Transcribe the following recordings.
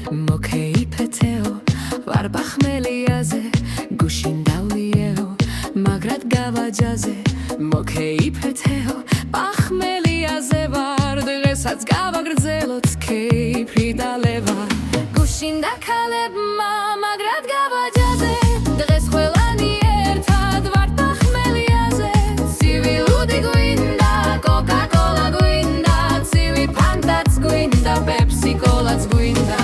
მოკეიფეთეო ვარ ბახმელიაზე გუშინ დავლიეო მაგრად გავაჯაზე მოკეიფეთეო ბახმელიაზე ვარ დღესაც გავაგრძელოთ ქეიფი დალევა გუშინ დაქალებმა მაგრად გავაჯაზე დღეს ყველანი ერთად ვართ ბახმელიაზე ცივი ლუდი გვინდა კოკა-კოლა გვინდა ცივი ფანტაც გვინდა პეპსი კოლაც გვინდა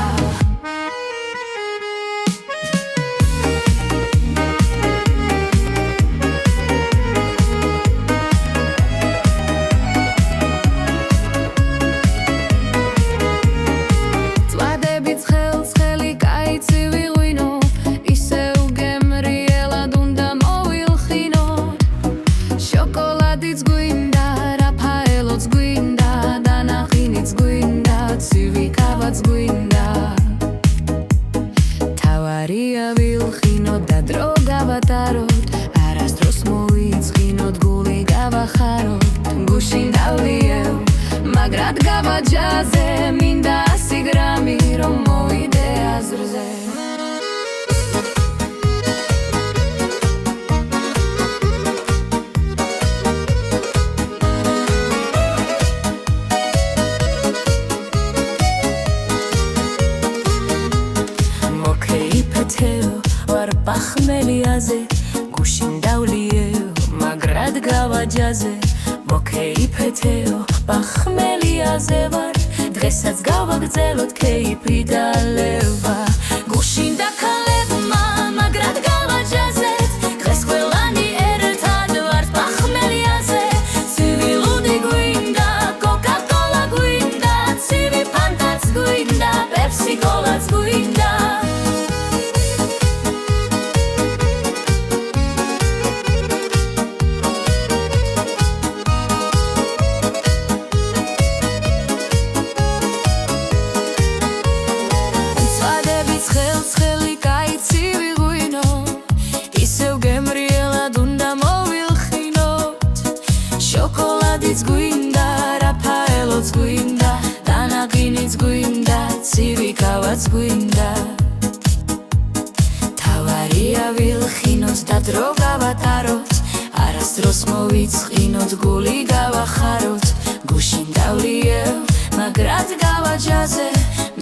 თავარია ვილხინოთ და დრო გავატაროთ არასდროს მოვიწყინოთ გული გავახაროთ გუშინ დავლიეო მაგრად გავაჯაზე მინდა 100 გრამი რომ მოვიდე აზრზე ვარ ბახმელიაზე გუშინ დავლიეო მაგრად გავაჯაზე მოკეიფეთეო ბახმელიაზე ვარ დღესაც გავაგრძელოთ ქეიფი დალევა გუშინ დაქალებმა მაგრად გავაჯაზე დღეს ყველანი ერთად ვართ ბახმელიაზე ცივი ლუდი გვინდა კოკა-კოლა გვინდა ცივი ფანტაც გვინდა პეპსი კოლაც გვინდა შოკოლადიც გვინდა, რაფაელოც გვინდა, დანაყინიც გვინდა, ცივი კავაც გვინდა თავარია ვილხინოთ და დრო გავატაროთ არასდროს მოვიწყინოთ გული გავახაროთ გუშინ დავლიეო მაგრად გავაჯაზე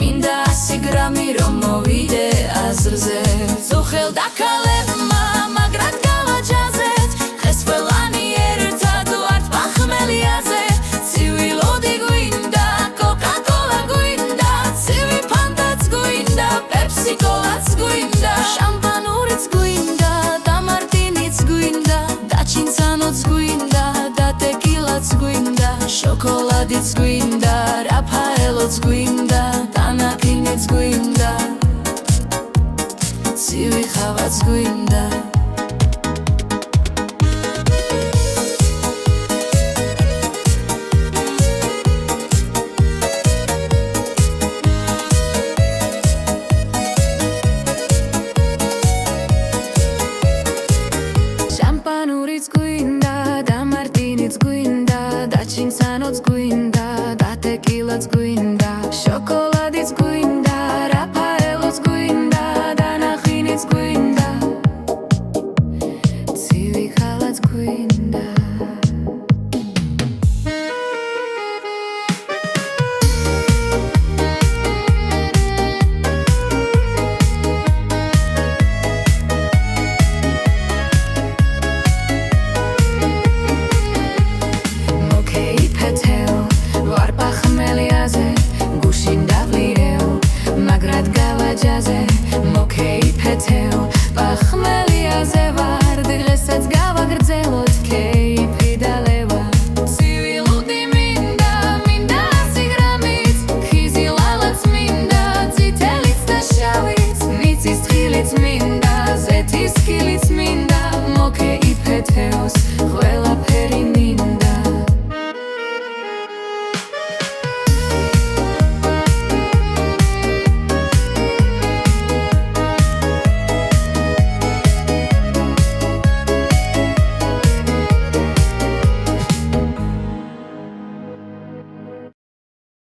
მინდა 100 გრამი რომ მოვიდე აზრზე ზუხელ დაქალებმა მაგრად გავაჯაზე დღეს ყველანი ერთად ვართ ბახმელიაზე ცივი ლუდი გვინდა კოკა-კოლა გვინდა ცივი ფანტაც გვინდა პეპსი კოლაც გვინდა შამპანურიც გვინდა და მარტინიც გვინდა და ჩინსანოც გვინდა და ტეკილაც გვინდა შოკოლადიც გვინდა რაფაელოც გვინდა დანაყინიც გვინდა ცივი ხავაც გვინდა